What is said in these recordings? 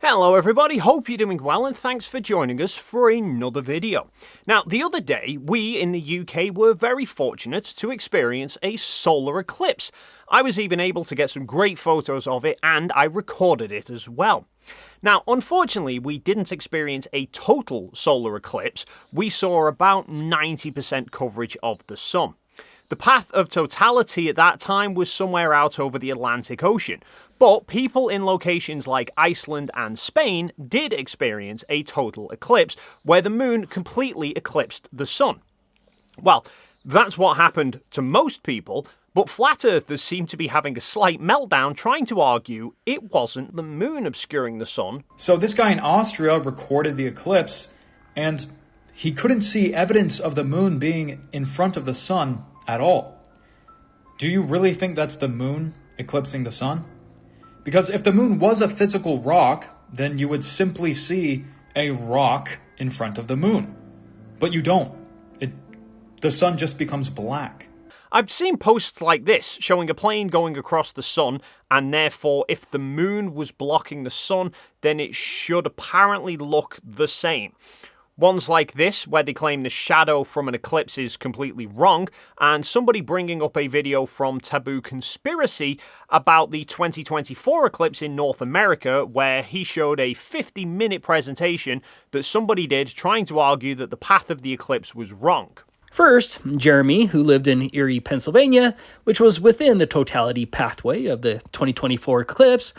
Hello everybody, hope you're doing well and thanks for joining us for another video. Now, the other day, we in the UK were very fortunate to experience a solar eclipse. I was even able to get some great photos of it and I recorded it as well. Now, unfortunately, we didn't experience a total solar eclipse. We saw about 90% coverage of the sun. The path of totality at that time was somewhere out over the Atlantic Ocean, but people in locations like Iceland and Spain did experience a total eclipse, where the moon completely eclipsed the sun. Well, that's what happened to most people, but flat earthers seem to be having a slight meltdown trying to argue it wasn't the moon obscuring the sun. So this guy in Austria recorded the eclipse, and he couldn't see evidence of the moon being in front of the sun at all. Do you really think that's the moon eclipsing the sun? Because if the moon was a physical rock, then you would simply see a rock in front of the moon. But you don't. The sun just becomes black. I've seen posts like this showing a plane going across the sun, and therefore if the moon was blocking the sun, then it should apparently look the same. Ones like this, where they claim the shadow from an eclipse is completely wrong, and somebody bringing up a video from Taboo Conspiracy about the 2024 eclipse in North America, where he showed a 50-minute presentation that somebody did trying to argue that the path of the eclipse was wrong. First, Jeremy, who lived in Erie, Pennsylvania, which was within the totality pathway of the 2024 eclipse,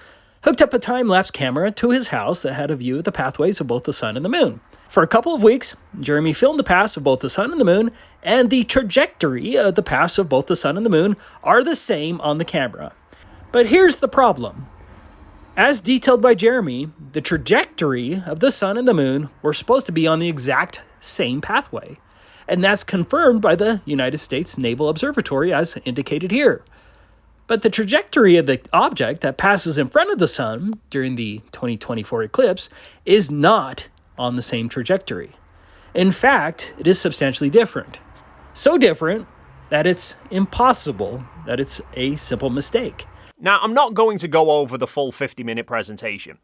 hooked up a time-lapse camera to his house that had a view of the pathways of both the sun and the moon. For a couple of weeks, Jeremy filmed the paths of both the sun and the moon, and the trajectory of the paths of both the sun and the moon are the same on the camera. But here's the problem. As detailed by Jeremy, the trajectory of the sun and the moon were supposed to be on the exact same pathway. And that's confirmed by the United States Naval Observatory as indicated here. But the trajectory of the object that passes in front of the sun during the 2024 eclipse is not on the same trajectory. In fact, it is substantially different. So different that it's impossible that it's a simple mistake. Now, I'm not going to go over the full 50-minute presentation.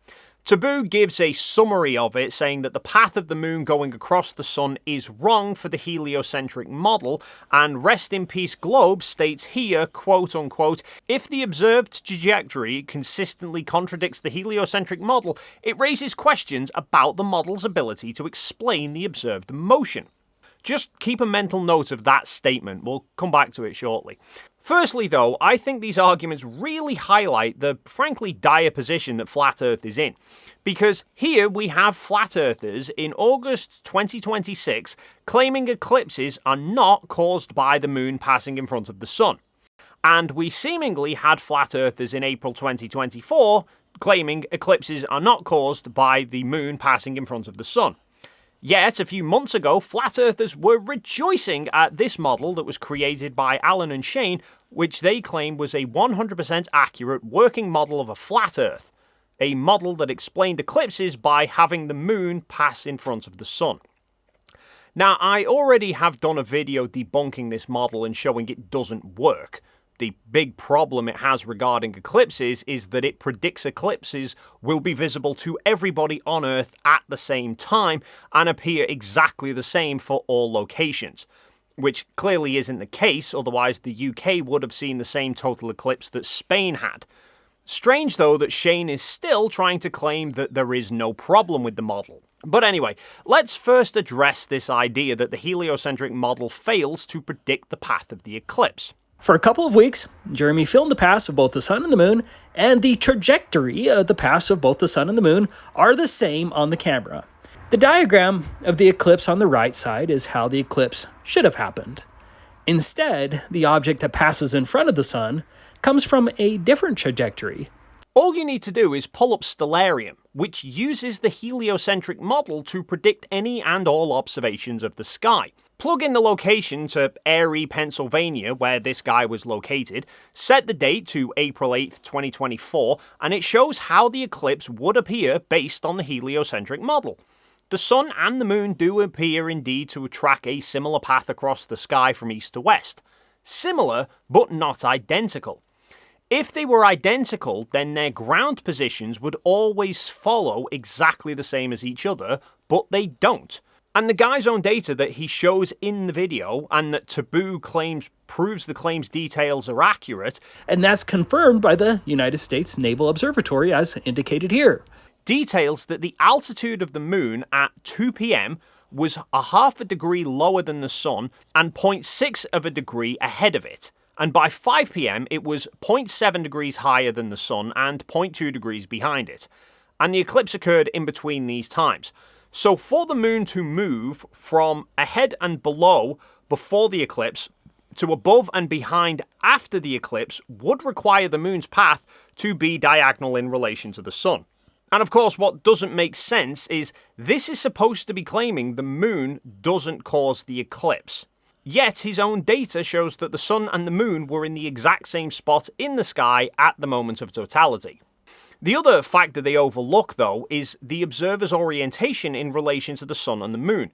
Taboo gives a summary of it, saying that the path of the moon going across the sun is wrong for the heliocentric model, and Rest in Peace Globe states here, quote unquote, if the observed trajectory consistently contradicts the heliocentric model, it raises questions about the model's ability to explain the observed motion. Just keep a mental note of that statement, we'll come back to it shortly. Firstly though, I think these arguments really highlight the frankly dire position that Flat Earth is in. Because here we have Flat Earthers in August 2026 claiming eclipses are not caused by the moon passing in front of the sun. And we seemingly had Flat Earthers in April 2024 claiming eclipses are not caused by the moon passing in front of the sun. Yet, a few months ago, Flat Earthers were rejoicing at this model that was created by Alan and Shane, which they claim was a 100% accurate working model of a flat Earth. A model that explained eclipses by having the moon pass in front of the sun. Now, I already have done a video debunking this model and showing it doesn't work. The big problem it has regarding eclipses is that it predicts eclipses will be visible to everybody on Earth at the same time and appear exactly the same for all locations. Which clearly isn't the case, otherwise the UK would have seen the same total eclipse that Spain had. Strange though that Shane is still trying to claim that there is no problem with the model. But anyway, let's first address this idea that the heliocentric model fails to predict the path of the eclipse. For a couple of weeks, Jeremy filmed the paths of both the sun and the moon, and the trajectory of the paths of both the sun and the moon are the same on the camera. The diagram of the eclipse on the right side is how the eclipse should have happened. Instead, the object that passes in front of the sun comes from a different trajectory. All you need to do is pull up Stellarium, which uses the heliocentric model to predict any and all observations of the sky. Plug in the location to Erie, Pennsylvania, where this guy was located, set the date to April 8th, 2024, and it shows how the eclipse would appear based on the heliocentric model. The sun and the moon do appear indeed to track a similar path across the sky from east to west. Similar, but not identical. If they were identical, then their ground positions would always follow exactly the same as each other, but they don't. And the guy's own data that he shows in the video and that Taboo claims proves the claim's details are accurate. And that's confirmed by the United States Naval Observatory as indicated here. Details that the altitude of the moon at 2 p.m. was a half a degree lower than the sun and 0.6 of a degree ahead of it. And by 5 p.m. it was 0.7 degrees higher than the sun and 0.2 degrees behind it. And the eclipse occurred in between these times. So for the moon to move from ahead and below before the eclipse to above and behind after the eclipse would require the moon's path to be diagonal in relation to the sun. And of course, what doesn't make sense is this is supposed to be claiming the moon doesn't cause the eclipse. Yet his own data shows that the sun and the moon were in the exact same spot in the sky at the moment of totality. The other factor they overlook, though, is the observer's orientation in relation to the sun and the moon.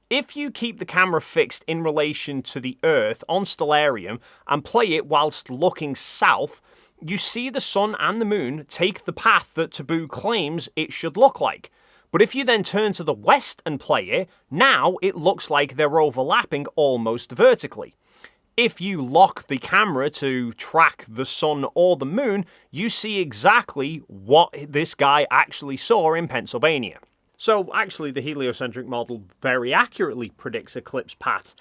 If you keep the camera fixed in relation to the Earth on stellarium and play it whilst looking south, you see the sun and the moon take the path that Taboo claims it should look like. But if you then turn to the west and play it, now it looks like they're overlapping almost vertically. If you lock the camera to track the sun or the moon, you see exactly what this guy actually saw in Pennsylvania. So actually the heliocentric model very accurately predicts eclipse paths.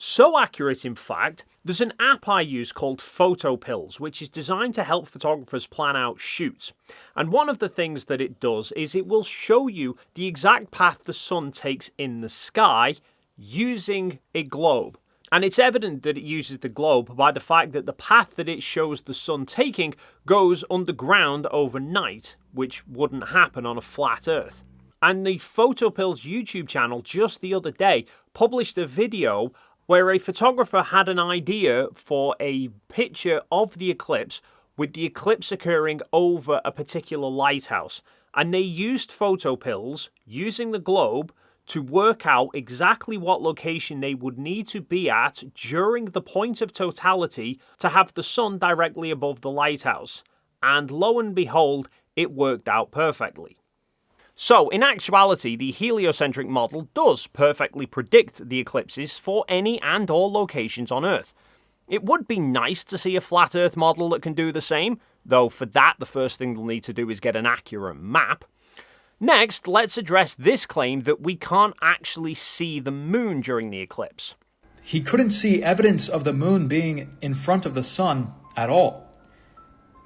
So accurate, in fact, there's an app I use called Photo Pills, which is designed to help photographers plan out shoots. And one of the things that it does is it will show you the exact path the sun takes in the sky using a globe. And it's evident that it uses the globe by the fact that the path that it shows the sun taking goes underground overnight, which wouldn't happen on a flat Earth. And the Photopills YouTube channel just the other day published a video where a photographer had an idea for a picture of the eclipse with the eclipse occurring over a particular lighthouse. And they used Photopills using the globe to work out exactly what location they would need to be at during the point of totality to have the sun directly above the lighthouse. And lo and behold, it worked out perfectly. So, in actuality, the heliocentric model does perfectly predict the eclipses for any and all locations on Earth. It would be nice to see a flat Earth model that can do the same, though for that the first thing they'll need to do is get an accurate map. Next, let's address this claim that we can't actually see the moon during the eclipse. He couldn't see evidence of the moon being in front of the sun at all.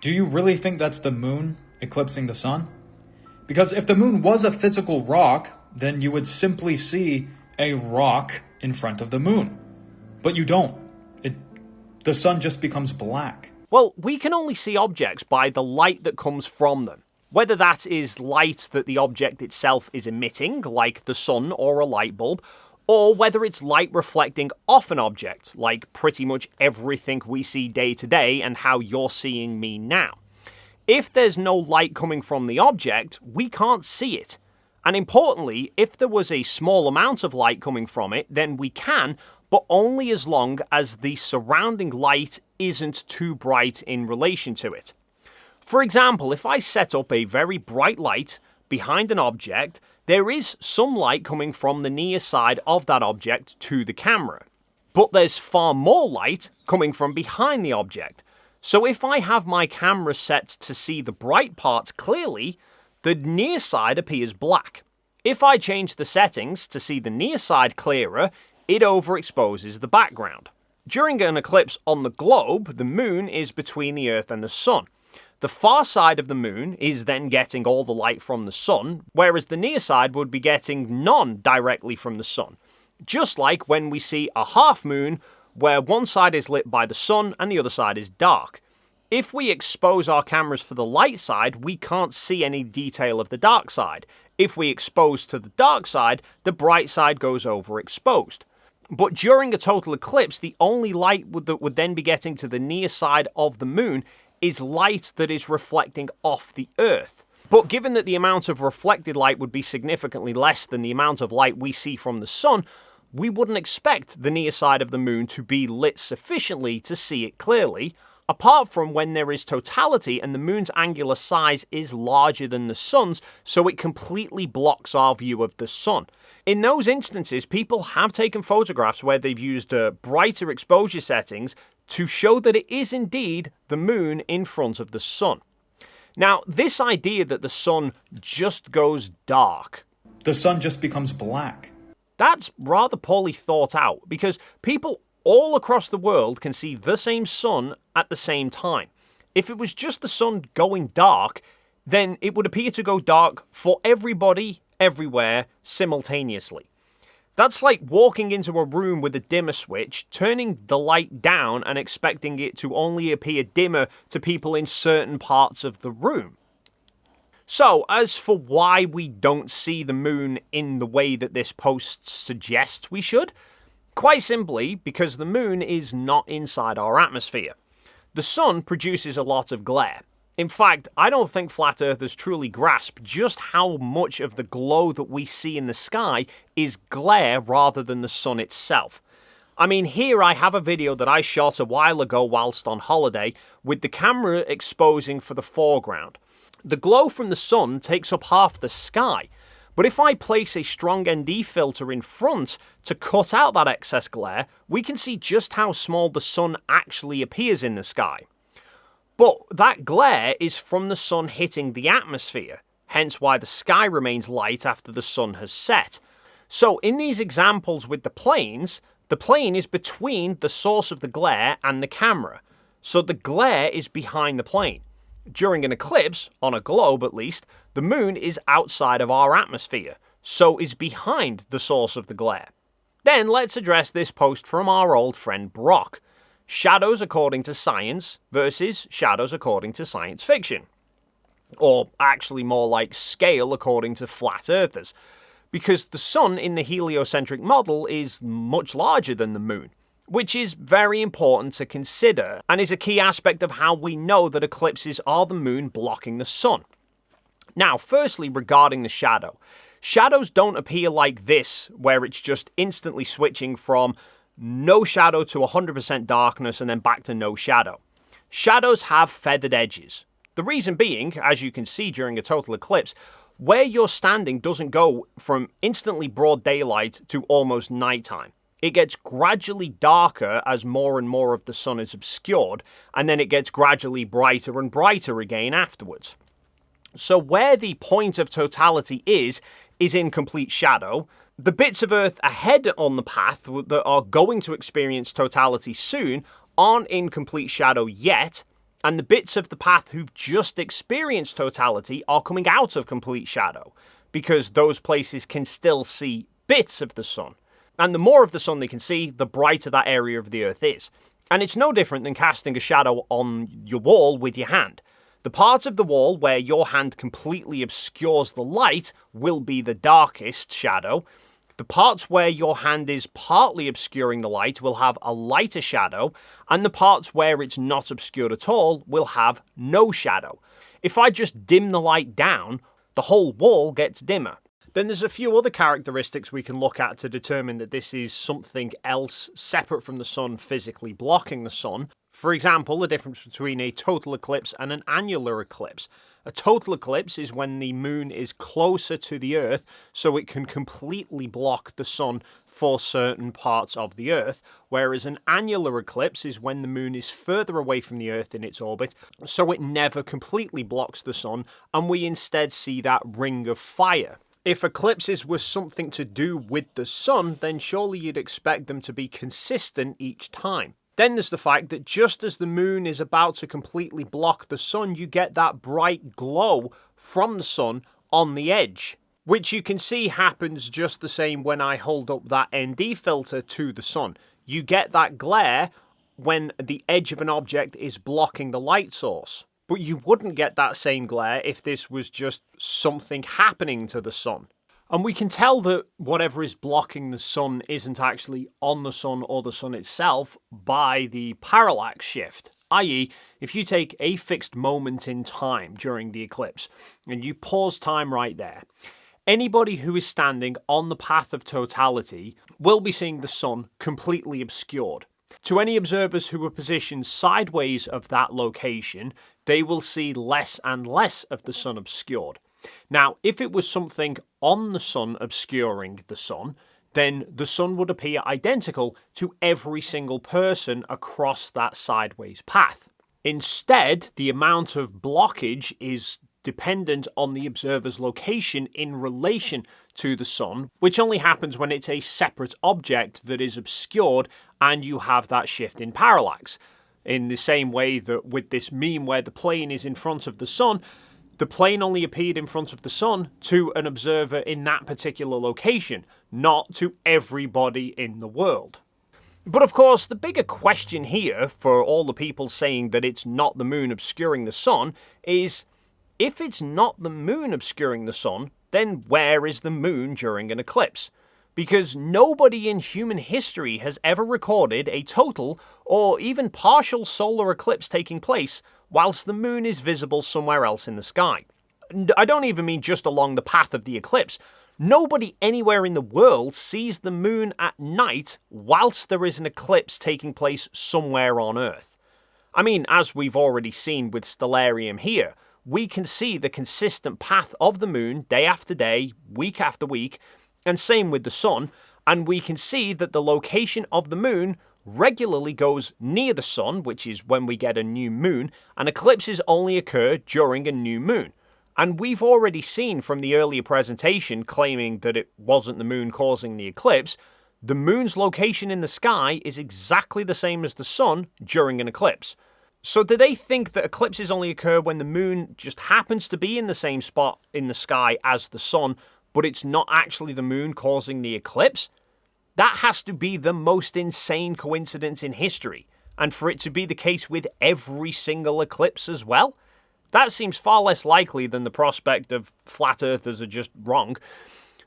Do you really think that's the moon eclipsing the sun? Because if the moon was a physical rock, then you would simply see a rock in front of the moon. But you don't. The sun just becomes black. Well, we can only see objects by the light that comes from them. Whether that is light that the object itself is emitting, like the sun or a light bulb, or whether it's light reflecting off an object, like pretty much everything we see day to day and how you're seeing me now. If there's no light coming from the object, we can't see it. And importantly, if there was a small amount of light coming from it, then we can, but only as long as the surrounding light isn't too bright in relation to it. For example, if I set up a very bright light behind an object, there is some light coming from the near side of that object to the camera. But there's far more light coming from behind the object. So if I have my camera set to see the bright parts clearly, the near side appears black. If I change the settings to see the near side clearer, it overexposes the background. During an eclipse on the globe, the moon is between the Earth and the sun. The far side of the moon is then getting all the light from the sun, whereas the near side would be getting none directly from the sun. Just like when we see a half moon, where one side is lit by the sun and the other side is dark. If we expose our cameras for the light side, we can't see any detail of the dark side. If we expose to the dark side, the bright side goes overexposed. But during a total eclipse, the only light that would then be getting to the near side of the moon is light that is reflecting off the Earth. But given that the amount of reflected light would be significantly less than the amount of light we see from the sun, we wouldn't expect the near side of the moon to be lit sufficiently to see it clearly. apart from when there is totality and the moon's angular size is larger than the sun's, so it completely blocks our view of the sun. In those instances, people have taken photographs where they've used brighter exposure settings to show that it is indeed the moon in front of the sun. Now, this idea that the sun just goes dark, The sun just becomes black. that's rather poorly thought out, because people all across the world can see the same sun at the same time. If it was just the sun going dark, then it would appear to go dark for everybody, everywhere, simultaneously. That's like walking into a room with a dimmer switch, turning the light down and expecting it to only appear dimmer to people in certain parts of the room. So, as for why we don't see the moon in the way that this post suggests we should, quite simply because the moon is not inside our atmosphere. The sun produces a lot of glare. In fact, I don't think flat earthers truly grasp just how much of the glow that we see in the sky is glare rather than the sun itself. I mean, here I have a video that I shot a while ago whilst on holiday with the camera exposing for the foreground. The glow from the sun takes up half the sky, but if I place a strong ND filter in front to cut out that excess glare, we can see just how small the sun actually appears in the sky. But that glare is from the sun hitting the atmosphere, hence why the sky remains light after the sun has set. So in these examples with the plane is between the source of the glare and the camera, so the glare is behind the plane. During an eclipse, on a globe at least, the moon is outside of our atmosphere, so is behind the source of the glare. Then let's address this post from our old friend Brock. Shadows according to science versus shadows according to science fiction. Or actually more like scale according to flat earthers. Because the sun in the heliocentric model is much larger than the moon, which is very important to consider and is a key aspect of how we know that eclipses are the moon blocking the sun. Now, firstly, regarding the shadow. Shadows don't appear like this, where it's just instantly switching from no shadow to 100% darkness and then back to no shadow. Shadows have feathered edges. The reason being, as you can see during a total eclipse, where you're standing doesn't go from instantly broad daylight to almost nighttime. It gets gradually darker as more and more of the sun is obscured, and then it gets gradually brighter and brighter again afterwards. So where the point of totality is in complete shadow. The bits of Earth ahead on the path that are going to experience totality soon aren't in complete shadow yet, and the bits of the path who've just experienced totality are coming out of complete shadow, because those places can still see bits of the sun. And the more of the sun they can see, the brighter that area of the Earth is. And it's no different than casting a shadow on your wall with your hand. The part of the wall where your hand completely obscures the light will be the darkest shadow. The parts where your hand is partly obscuring the light will have a lighter shadow, and the parts where it's not obscured at all will have no shadow. If I just dim the light down, the whole wall gets dimmer. Then there's a few other characteristics we can look at to determine that this is something else separate from the sun physically blocking the sun. For example, the difference between a total eclipse and an annular eclipse. A total eclipse is when the moon is closer to the Earth, so it can completely block the sun for certain parts of the Earth, whereas an annular eclipse is when the moon is further away from the Earth in its orbit, so it never completely blocks the sun, and we instead see that ring of fire. If eclipses were something to do with the sun, then surely you'd expect them to be consistent each time. Then there's the fact that just as the moon is about to completely block the sun, you get that bright glow from the sun on the edge, which you can see happens just the same when I hold up that ND filter to the sun. You get that glare when the edge of an object is blocking the light source. But you wouldn't get that same glare if this was just something happening to the sun. And we can tell that whatever is blocking the sun isn't actually on the sun or the sun itself by the parallax shift. I.e., if you take a fixed moment in time during the eclipse and you pause time right there, anybody who is standing on the path of totality will be seeing the sun completely obscured. To any observers who are positioned sideways of that location, they will see less and less of the sun obscured. Now, if it was something on the sun obscuring the sun, then the sun would appear identical to every single person across that sideways path. Instead, the amount of blockage is dependent on the observer's location in relation to the sun, which only happens when it's a separate object that is obscured and you have that shift in parallax. In the same way that with this meme where the plane is in front of the sun, the plane only appeared in front of the sun to an observer in that particular location, not to everybody in the world. But of course, the bigger question here, for all the people saying that it's not the moon obscuring the sun, is if it's not the moon obscuring the sun, then where is the moon during an eclipse? Because nobody in human history has ever recorded a total or even partial solar eclipse taking place whilst the moon is visible somewhere else in the sky. I don't even mean just along the path of the eclipse. Nobody anywhere in the world sees the moon at night whilst there is an eclipse taking place somewhere on Earth. I mean, as we've already seen with Stellarium here, we can see the consistent path of the moon day after day, week after week, and same with the sun, and we can see that the location of the moon regularly goes near the sun, which is when we get a new moon, and eclipses only occur during a new moon. And we've already seen from the earlier presentation claiming that it wasn't the moon causing the eclipse, the moon's location in the sky is exactly the same as the sun during an eclipse. So do they think that eclipses only occur when the moon just happens to be in the same spot in the sky as the sun, but it's not actually the moon causing the eclipse? That has to be the most insane coincidence in history, and for it to be the case with every single eclipse as well? That seems far less likely than the prospect of flat earthers are just wrong.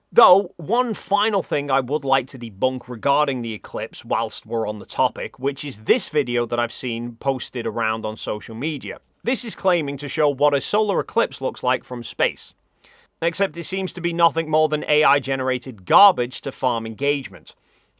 Though, one final thing I would like to debunk regarding the eclipse whilst we're on the topic, which is this video that I've seen posted around on social media. This is claiming to show what a solar eclipse looks like from space. Except it seems to be nothing more than AI-generated garbage to farm engagement.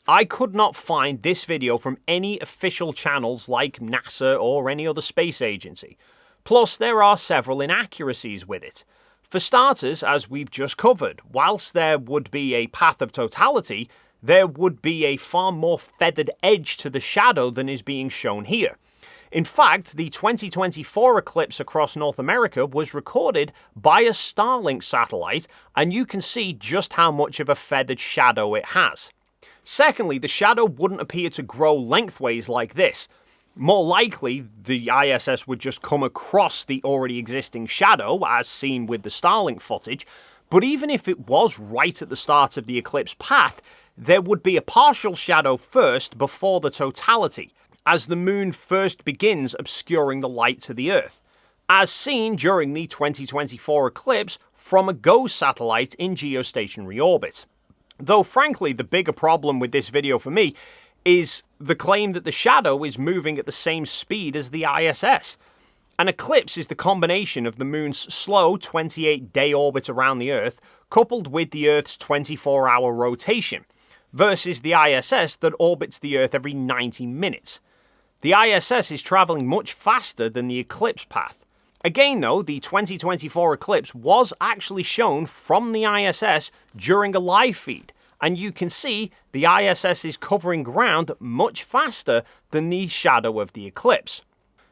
I could not find this video from any official channels like NASA or any other space agency. Plus, there are several inaccuracies with it. For starters, as we've just covered, whilst there would be a path of totality, there would be a far more feathered edge to the shadow than is being shown here. In fact, the 2024 eclipse across North America was recorded by a Starlink satellite, and you can see just how much of a feathered shadow it has. Secondly, the shadow wouldn't appear to grow lengthways like this. More likely, the ISS would just come across the already existing shadow, as seen with the Starlink footage, but even if it was right at the start of the eclipse path, there would be a partial shadow first before the totality, as the moon first begins obscuring the light to the Earth, as seen during the 2024 eclipse from a GOES satellite in geostationary orbit. Though frankly, the bigger problem with this video for me is the claim that the shadow is moving at the same speed as the ISS. An eclipse is the combination of the moon's slow 28-day orbit around the Earth coupled with the Earth's 24-hour rotation, versus the ISS that orbits the Earth every 90 minutes. The ISS is travelling much faster than the eclipse path. Again though, the 2024 eclipse was actually shown from the ISS during a live feed, and you can see the ISS is covering ground much faster than the shadow of the eclipse.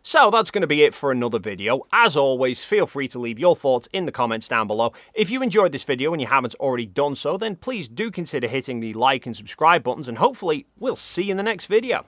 So that's going to be it for another video. As always, feel free to leave your thoughts in the comments down below. If you enjoyed this video and you haven't already done so, then please do consider hitting the like and subscribe buttons, and hopefully we'll see you in the next video.